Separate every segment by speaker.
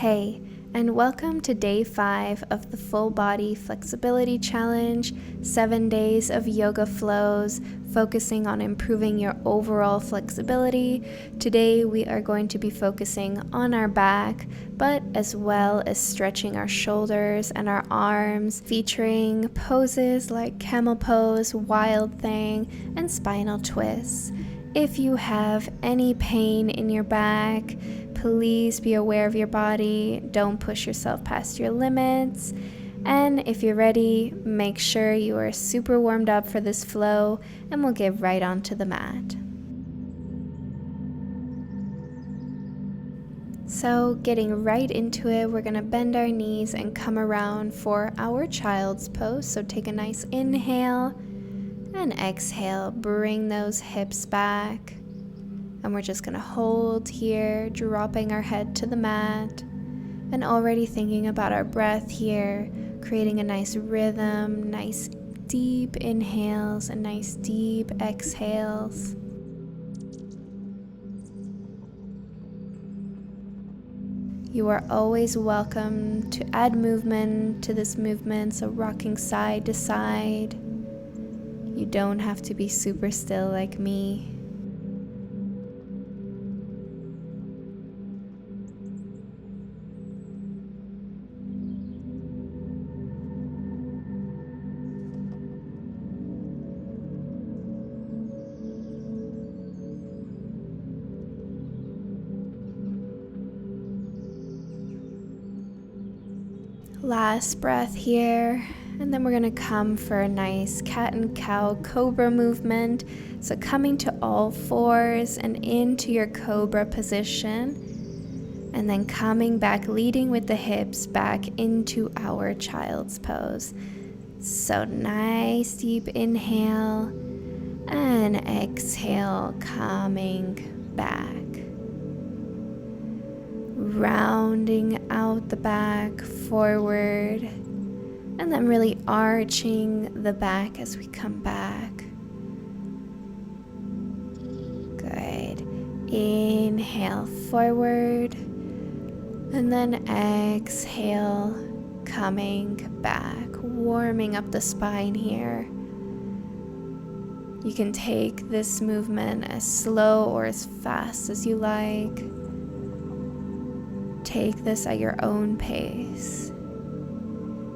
Speaker 1: Hey, and welcome to day 5 of the Full Body Flexibility Challenge, 7 days of yoga flows, focusing on improving your overall flexibility. Today we are going to be focusing on our back, but as well as stretching our shoulders and our arms, featuring poses like Camel pose, wild thing, and spinal twists. If you have any pain in your back, please be aware of your body. Don't push yourself past your limits. And if you're ready, make sure you are super warmed up for this flow, and we'll get right onto the mat. So getting right into it, we're going to bend our knees and come around for our child's pose. So take a nice inhale and exhale, bring those hips back. And we're just going to hold here, dropping our head to the mat and already thinking about our breath here, creating a nice rhythm, nice deep inhales and nice deep exhales. You are always welcome to add movement to this movement, so rocking side to side. You don't have to be super still like me. Last breath here, and then we're going to come for a nice cat and cow cobra movement. So coming to all fours and into your cobra position, and then coming back, leading with the hips back into our child's pose. So nice deep inhale and exhale, coming back. Rounding out the back forward, and then really arching the back as we come back. Good. Inhale forward, and then exhale, coming back, warming up the spine here. You can take this movement as slow or as fast as you like. Take this at your own pace.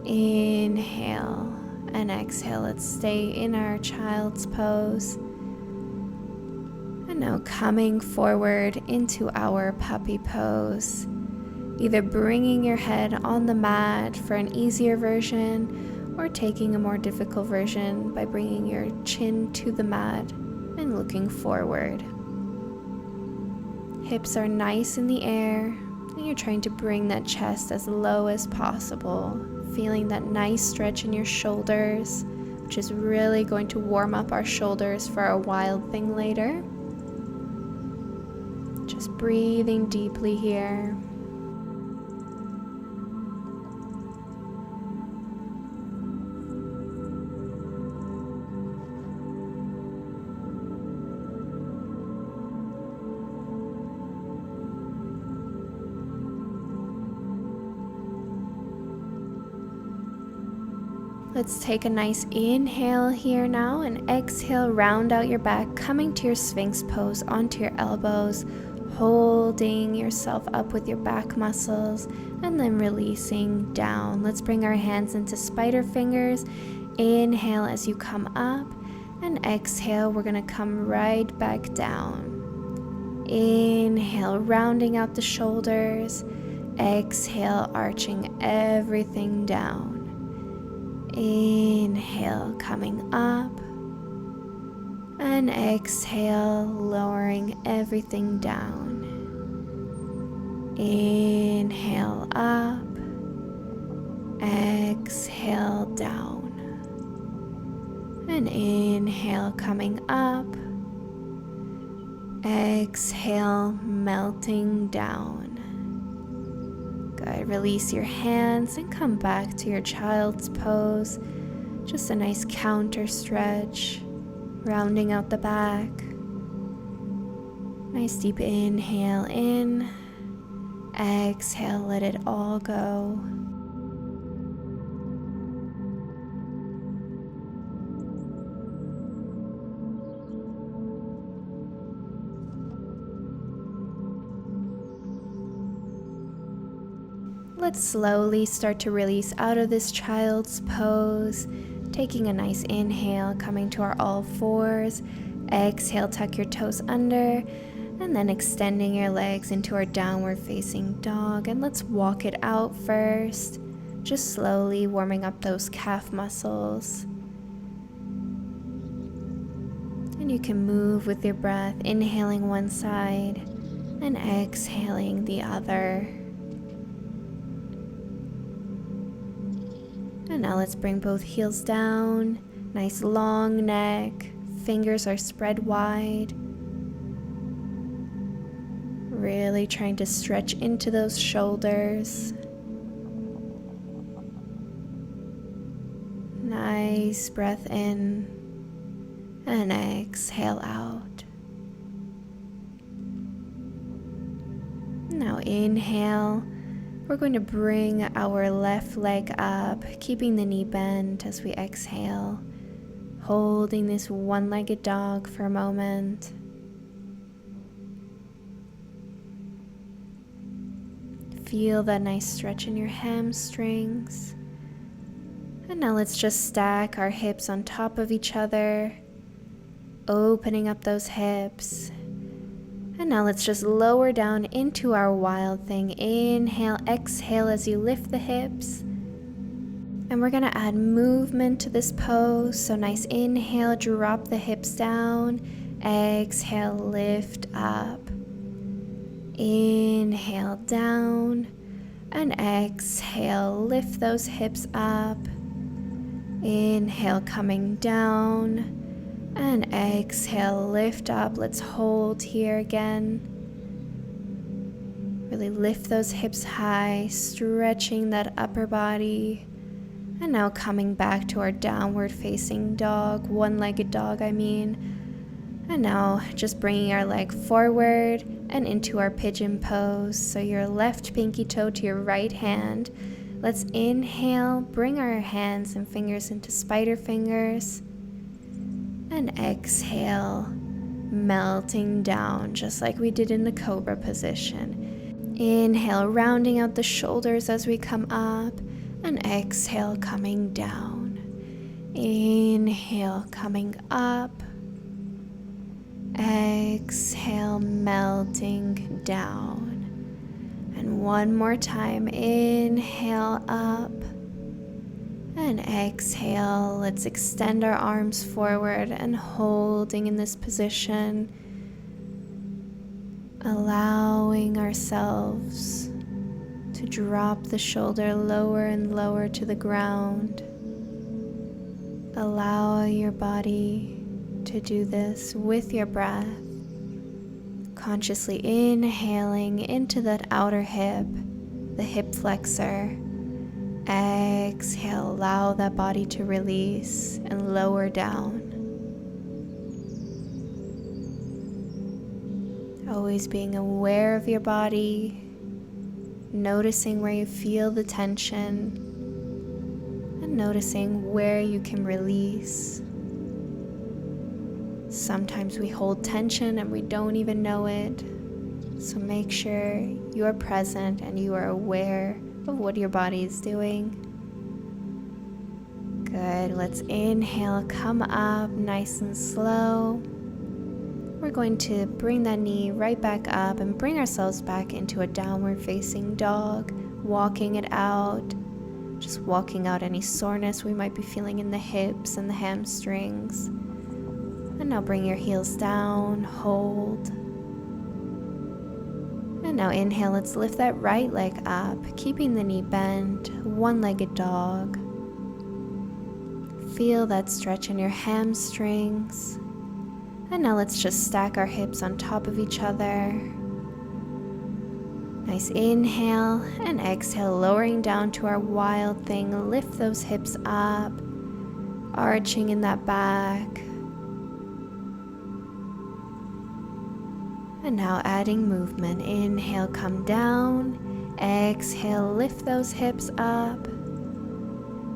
Speaker 1: Inhale and exhale. Let's stay in our child's pose. And now coming forward into our puppy pose. Either bringing your head on the mat for an easier version, or taking a more difficult version by bringing your chin to the mat and looking forward. Hips are nice in the air. And you're trying to bring that chest as low as possible, feeling that nice stretch in your shoulders, which is really going to warm up our shoulders for our wild thing later. Just breathing deeply here. Let's take a nice inhale here now, and exhale, round out your back, coming to your Sphinx pose onto your elbows, holding yourself up with your back muscles, and then releasing down. Let's bring our hands into spider fingers. Inhale as you come up, and exhale, we're going to come right back down. Inhale, rounding out the shoulders. Exhale, arching everything down. Inhale, coming up, and exhale, lowering everything down. Inhale up, exhale down, and inhale, coming up, exhale, melting down. Good. Release your hands and come back to your child's pose. Just a nice counter stretch, rounding out the back. Nice deep inhale in, Exhale, let it all go. Let's slowly start to release out of this child's pose, taking a nice inhale, coming to our all fours. Exhale, tuck your toes under, and then extending your legs into our downward facing dog. And let's walk it out first, just slowly warming up those calf muscles. And you can move with your breath, inhaling one side and exhaling the other. And now let's bring both heels down, nice long neck, fingers are spread wide. Really trying to stretch into those shoulders. Nice breath in and exhale out. Now inhale. We're going to bring our left leg up, keeping the knee bent as we exhale, holding this one-legged dog for a moment. Feel that nice stretch in your hamstrings. And now let's just stack our hips on top of each other, opening up those hips. And now let's just lower down into our wild thing. Inhale, exhale as you lift the hips. And we're gonna add movement to this pose. So nice inhale, drop the hips down. Exhale, lift up. Inhale, down. And exhale, lift those hips up. Inhale, coming down. And exhale, lift up. Let's hold here again. Really lift those hips high, stretching that upper body. And now coming back to our downward facing dog, one-legged dog I mean. And now just bringing our leg forward and into our pigeon pose. So your left pinky toe to your right hand. Let's inhale, bring our hands and fingers into spider fingers. And exhale, melting down just like we did in the cobra position. Inhale, rounding out the shoulders as we come up, and exhale, coming down. Inhale, coming up. Exhale, melting down. And one more time, inhale up. And exhale, let's extend our arms forward and holding in this position, allowing ourselves to drop the shoulder lower and lower to the ground. Allow your body to do this with your breath, consciously inhaling into that outer hip, the hip flexor. Exhale, allow that body to release and lower down. Always being aware of your body, noticing where you feel the tension, and noticing where you can release. Sometimes we hold tension and we don't even know it, so make sure you are present and you are aware of what your body is doing. Good. Let's inhale, come up nice and slow. We're going to bring that knee right back up and bring ourselves back into a downward facing dog, walking it out, just walking out any soreness we might be feeling in the hips and the hamstrings. And now bring your heels down, hold. And now inhale, let's lift that right leg up, keeping the knee bent, one-legged dog. Feel that stretch in your hamstrings. And now let's just stack our hips on top of each other. Nice inhale and exhale, lowering down to our wild thing. Lift those hips up, arching in that back. And now adding movement. Inhale, come down. Exhale, lift those hips up.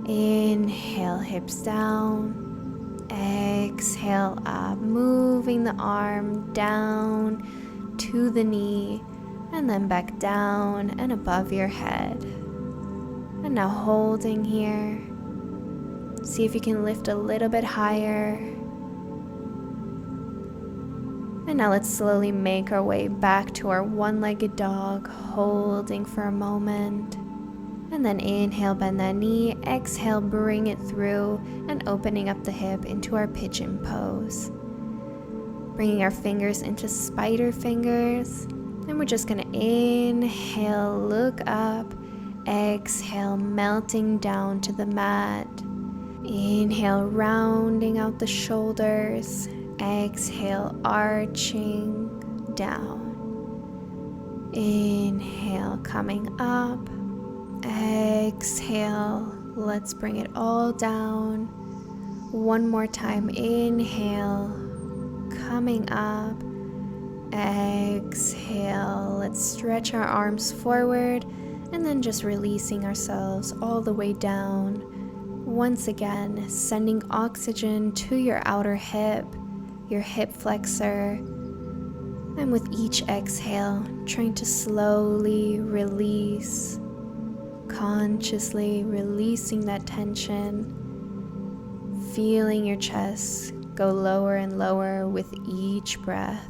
Speaker 1: Inhale, hips down. Exhale up, moving the arm down to the knee and then back down and above your head. And now holding here. See if you can lift a little bit higher. And now let's slowly make our way back to our one-legged dog, holding for a moment. And then inhale, bend that knee. Exhale, bring it through and opening up the hip into our pigeon pose. Bringing our fingers into spider fingers. And we're just going to inhale, look up. Exhale, melting down to the mat. Inhale, rounding out the shoulders. Exhale, arching down. Inhale, coming up. Exhale, let's bring it all down. One more time, inhale, coming up. Exhale, let's stretch our arms forward and then just releasing ourselves all the way down. Once again, sending oxygen to your outer hip, your hip flexor. And with each exhale, trying to slowly release, consciously releasing that tension, feeling your chest go lower and lower with each breath.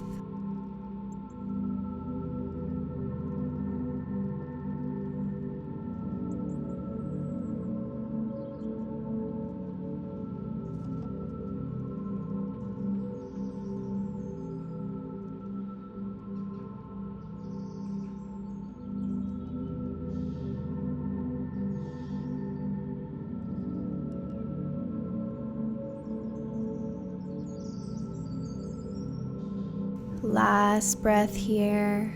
Speaker 1: Last breath here.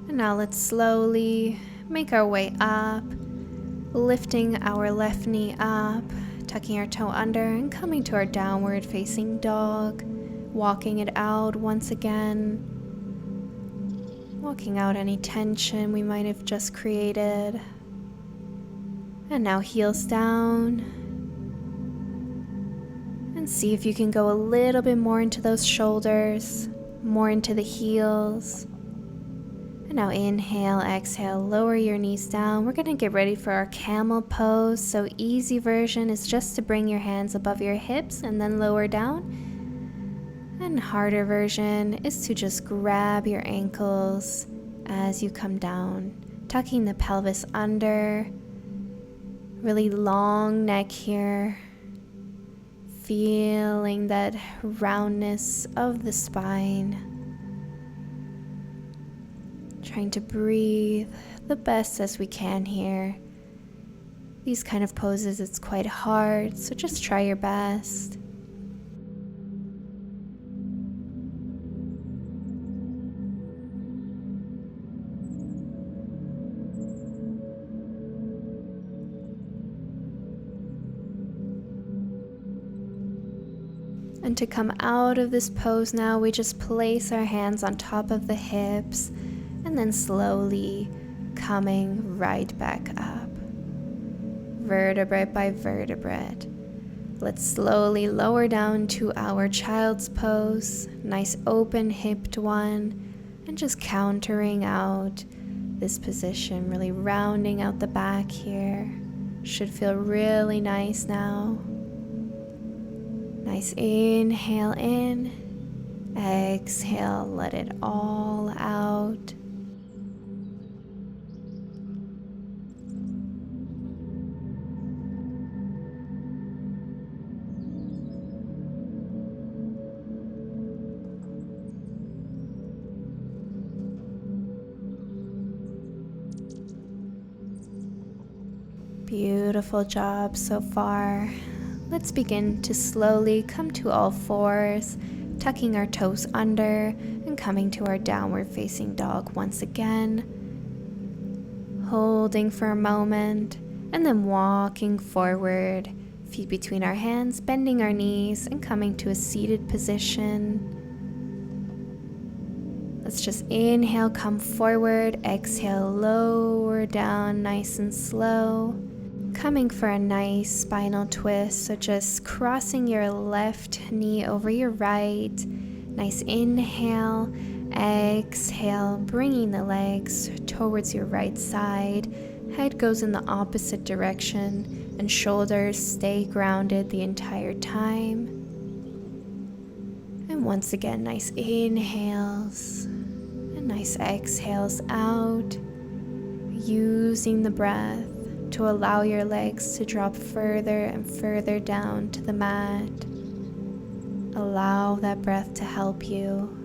Speaker 1: And now let's slowly make our way up, lifting our left knee up, tucking our toe under and coming to our downward facing dog, walking it out once again, walking out any tension we might have just created. And now heels down. And see if you can go a little bit more into those shoulders, more into the heels. And now inhale, exhale, lower your knees down. We're going to get ready for our camel pose. So easy version is just to bring your hands above your hips and then lower down. And harder version is to just grab your ankles as you come down, tucking the pelvis under. Really long neck here. Feeling that roundness of the spine. Trying to breathe the best as we can here. These kind of poses, it's quite hard, so just try your best. And to come out of this pose now, we just place our hands on top of the hips and then slowly coming right back up, vertebrae by vertebrae. Let's slowly lower down to our child's pose, nice open hipped one, and just countering out this position, really rounding out the back here. Should feel really nice now. Nice inhale in, exhale, let it all out. Beautiful job so far. Let's begin to slowly come to all fours, tucking our toes under and coming to our downward facing dog once again. Holding for a moment and then walking forward, feet between our hands, bending our knees and coming to a seated position. Let's just inhale, come forward, exhale, lower down, nice and slow. Coming for a nice spinal twist, so just crossing your left knee over your right. Nice inhale, exhale, bringing the legs towards your right side. Head goes in the opposite direction and shoulders stay grounded the entire time. And once again, nice inhales and nice exhales out, using the breath to allow your legs to drop further and further down to the mat. Allow that breath to help you.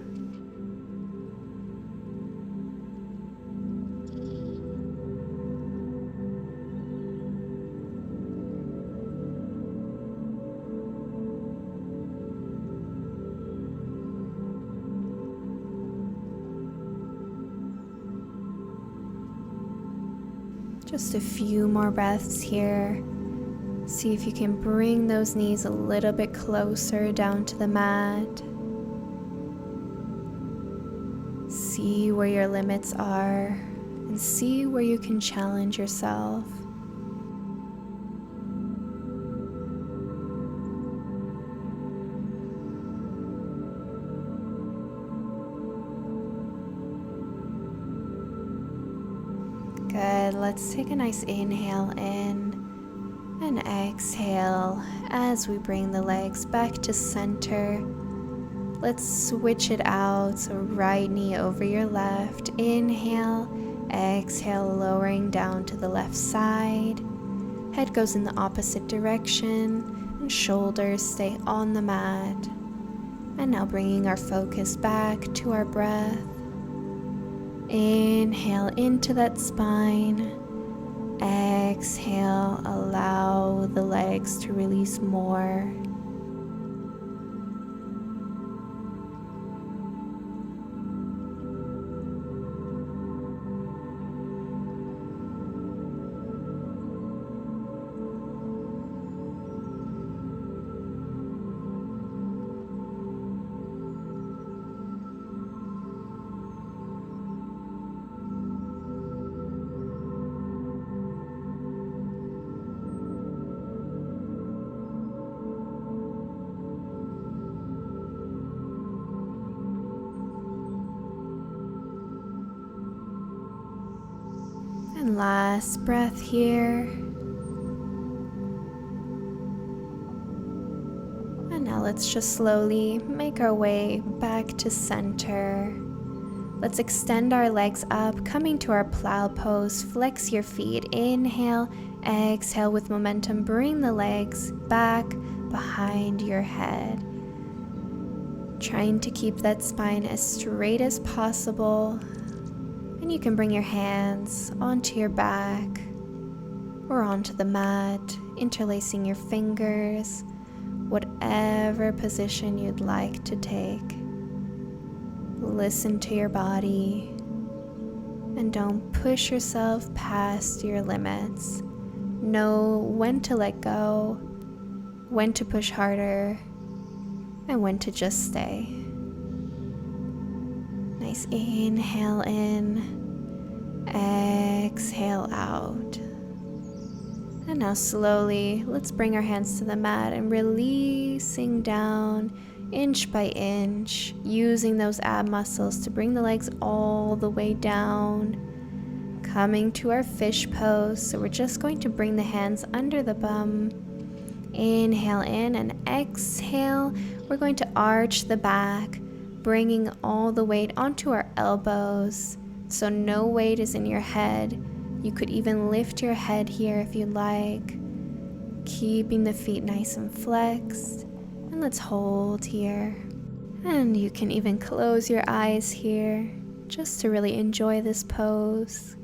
Speaker 1: Just a few more breaths here. See if you can bring those knees a little bit closer down to the mat. See where your limits are and see where you can challenge yourself. Good. Let's take a nice inhale in and exhale as we bring the legs back to center. Let's switch it out. So right knee over your left. Inhale, exhale, lowering down to the left side. Head goes in the opposite direction and shoulders stay on the mat. And now bringing our focus back to our breath. Inhale into that spine. Exhale, allow the legs to release more. And last breath here. And now let's just slowly make our way back to center. Let's extend our legs up, coming to our plow pose. Flex your feet. Inhale, exhale with momentum. Bring the legs back behind your head. Trying to keep that spine as straight as possible. And you can bring your hands onto your back or onto the mat, interlacing your fingers, whatever position you'd like to take. Listen to your body and don't push yourself past your limits. Know when to let go, when to push harder, and when to just stay. Nice inhale in, exhale out. And now slowly, let's bring our hands to the mat and releasing down inch by inch, using those ab muscles to bring the legs all the way down. Coming to our fish pose, so we're just going to bring the hands under the bum. Inhale in and exhale. We're going to arch the back, bringing all the weight onto our elbows, so no weight is in your head. You could even lift your head here if you'd like, keeping the feet nice and flexed. And let's hold here. And you can even close your eyes here just to really enjoy this pose.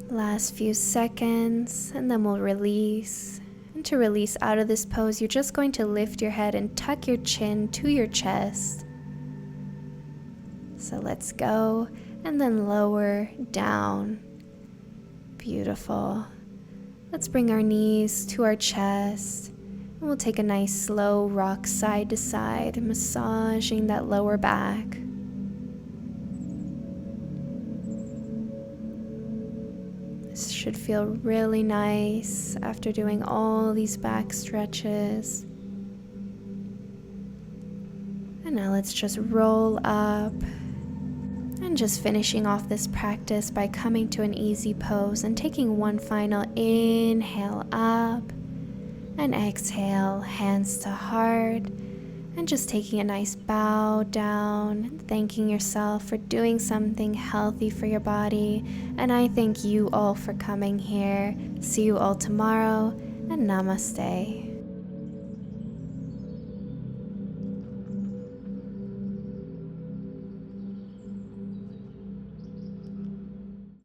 Speaker 1: Last few seconds, and then we'll release. And to release out of this pose, you're just going to lift your head and tuck your chin to your chest. So let's go, and then lower down. Beautiful. Let's bring our knees to our chest. And we'll take a nice slow rock side to side, massaging that lower back. This should feel really nice after doing all these back stretches. And now let's just roll up. And just finishing off this practice by coming to an easy pose and taking one final inhale up and exhale, hands to heart, and just taking a nice bow down, thanking yourself for doing something healthy for your body. And I thank you all for coming here. See you all tomorrow, and namaste.